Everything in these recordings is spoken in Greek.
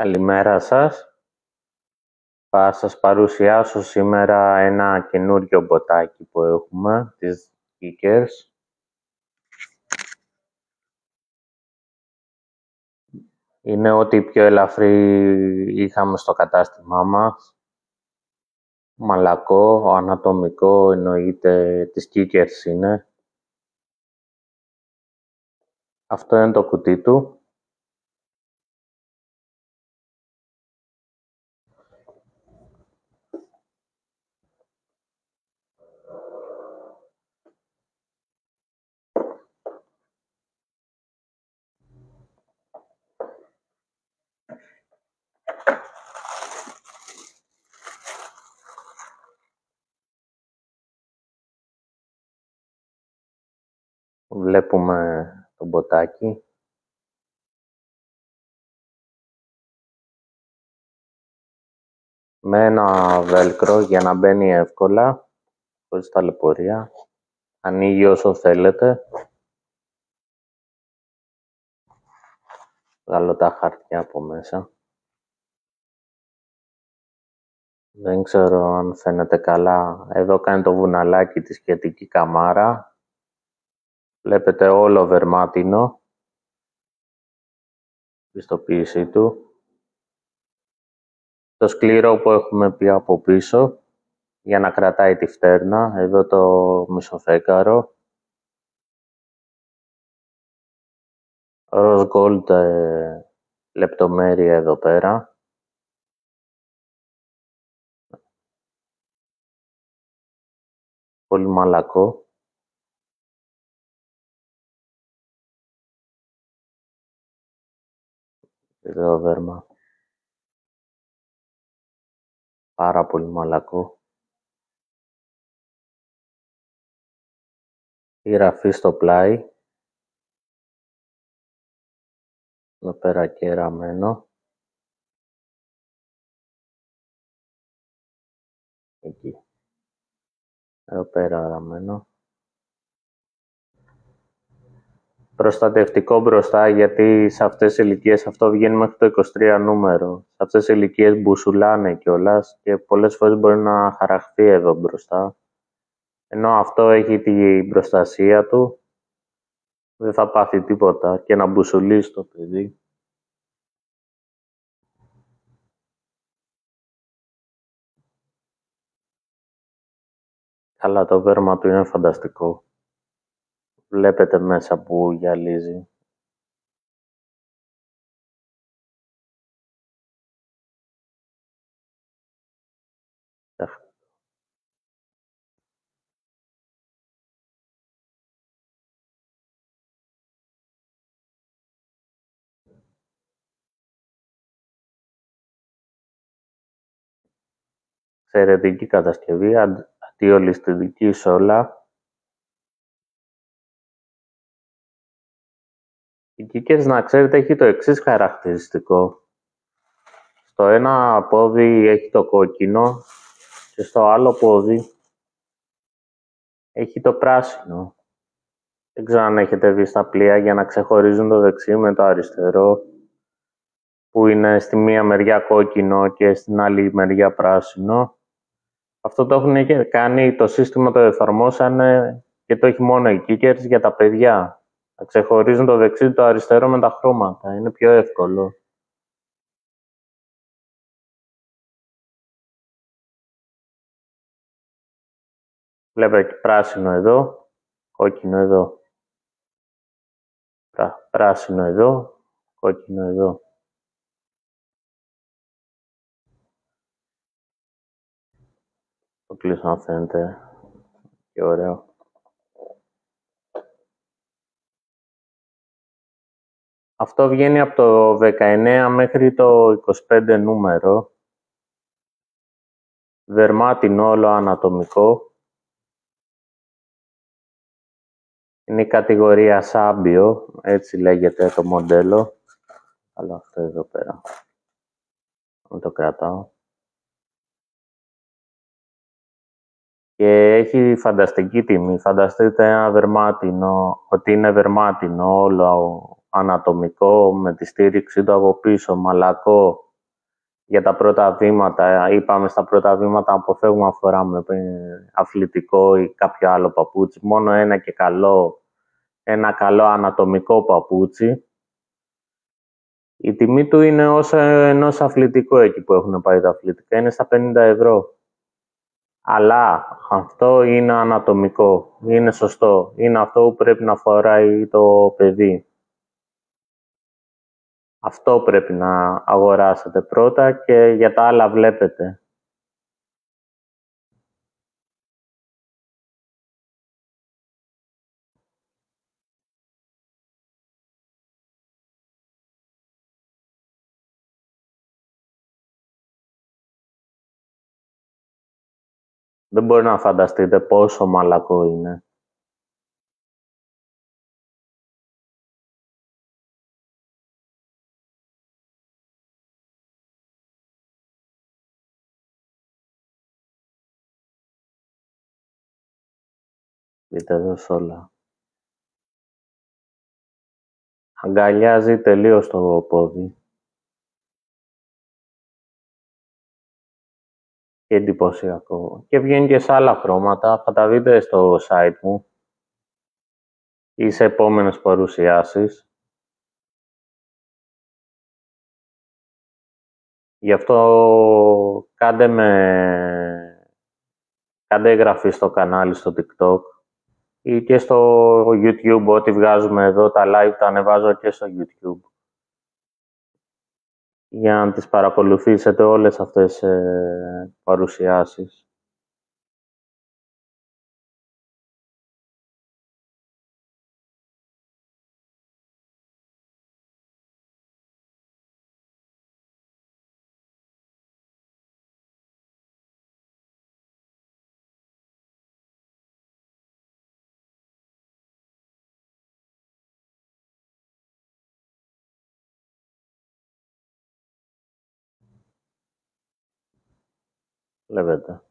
Καλημέρα σας. Θα σας παρουσιάσω σήμερα ένα καινούριο μποτάκι που έχουμε, τις Kickers. Είναι ό,τι πιο ελαφρύ είχαμε στο κατάστημά μας. Μαλακό, ανατομικό, εννοείται τις Kickers είναι. Αυτό είναι το κουτί του. Βλέπουμε το μποτάκι. Με ένα βέλκρο για να μπαίνει εύκολα, χωρίς ταλαιπωρία. Ανοίγει όσο θέλετε. Βγάλω τα χαρτιά από μέσα. Δεν ξέρω αν φαίνεται καλά. Εδώ κάνει το βουναλάκι τη σχετική καμάρα. Βλέπετε όλο βερμάτινο. Πιστοποίησή του. Το σκληρό που έχουμε πει από πίσω για να κρατάει τη φτέρνα. Εδώ το μισοφέκαρο. Rose gold λεπτομέρεια εδώ πέρα. Πολύ μαλακό. Εδώ βέρμα. Πάρα πολύ μαλακό. Η γραφή στο πλάι. Εδώ πέρα και ραμμένο. Εκεί. Εδώ πέρα ραμμένο. Προστατευτικό μπροστά, γιατί σε αυτές τις ηλικίες αυτό βγαίνει μέχρι το 23 νούμερο. Σε αυτές τις ηλικίες μπουσουλάνε κιόλας και πολλές φορές μπορεί να χαραχθεί εδώ μπροστά. Ενώ αυτό έχει την προστασία του, δεν θα πάθει τίποτα και να μπουσουλήσει το παιδί. Αλλά το βέρμα του είναι φανταστικό. Βλέπετε μέσα που γυαλίζει. Εξαιρετική κατασκευή, αντιολισθητική σε όλα. Η Kickers, να ξέρετε, έχει το εξής χαρακτηριστικό. Στο ένα πόδι έχει το κόκκινο και στο άλλο πόδι έχει το πράσινο. Δεν ξέρω αν έχετε δει στα πλοία για να ξεχωρίζουν το δεξί με το αριστερό, που είναι στη μία μεριά κόκκινο και στην άλλη μεριά πράσινο. Αυτό το έχουν κάνει, το σύστημα το εφαρμόσανε και το έχει μόνο οι Kickers για τα παιδιά. Να ξεχωρίζουν το δεξί το αριστερό με τα χρώματα. Είναι πιο εύκολο. Βλέπετε πράσινο εδώ, κόκκινο εδώ. Πράσινο εδώ, κόκκινο εδώ. Το κλείσω να φαίνεται και ωραίο. Αυτό βγαίνει από το 19 μέχρι το 25 νούμερο. Δερμάτινο όλο ανατομικό. Είναι η κατηγορία Σάμπιο, έτσι λέγεται το μοντέλο. Αλλά αυτό εδώ πέρα. Δεν το κρατάω. Και έχει φανταστική τιμή. Φανταστείτε ένα δερμάτινο, ότι είναι δερμάτινο όλο ανατομικό, με τη στήριξη του από πίσω, μαλακό, για τα πρώτα βήματα. Είπαμε στα πρώτα βήματα αποφεύγουμε να φοράμε αθλητικό ή κάποιο άλλο παπούτσι. Μόνο ένα καλό ανατομικό παπούτσι. Η τιμή του είναι όσο ενός αθλητικού εκεί που έχουν πάει τα αθλητικά. Είναι στα 50 ευρώ. Αλλά αυτό είναι ανατομικό. Είναι σωστό. Είναι αυτό που πρέπει να φοράει το παιδί. Αυτό πρέπει να αγοράσετε πρώτα και για τα άλλα βλέπετε. Δεν μπορεί να φανταστείτε πόσο μαλακό είναι. Δείτε εδώ σ' όλα. Αγκαλιάζει τελείως το πόδι. Και εντυπωσιακό. Και βγαίνει και σε άλλα χρώματα. Θα τα δείτε στο site μου ή σε επόμενες παρουσιάσεις. Γι' αυτό κάντε εγγραφή στο κανάλι στο TikTok ή και στο YouTube. Ό,τι βγάζουμε εδώ τα live τα ανεβάζω και στο YouTube. Για να τις παρακολουθήσετε όλες αυτές τις παρουσιάσεις. Βλέπετε.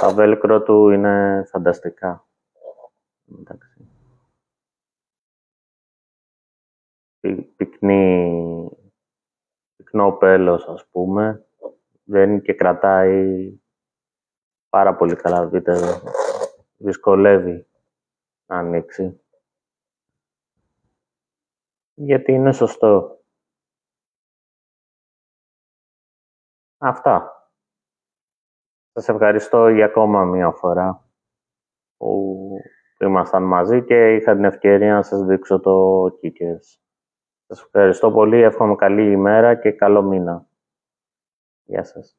Τα βέλκρο του είναι φανταστικά. Εντάξει. Πυκνό πέλος, ας πούμε. Βγαίνει και κρατάει πάρα πολύ καλά. Δείτε εδώ. Δυσκολεύει να ανοίξει. Γιατί είναι σωστό. Αυτά. Σας ευχαριστώ για ακόμα μία φορά που ήμασταν μαζί και είχα την ευκαιρία να σας δείξω το Kickers. Σας ευχαριστώ πολύ, εύχομαι καλή ημέρα και καλό μήνα. Γεια σας.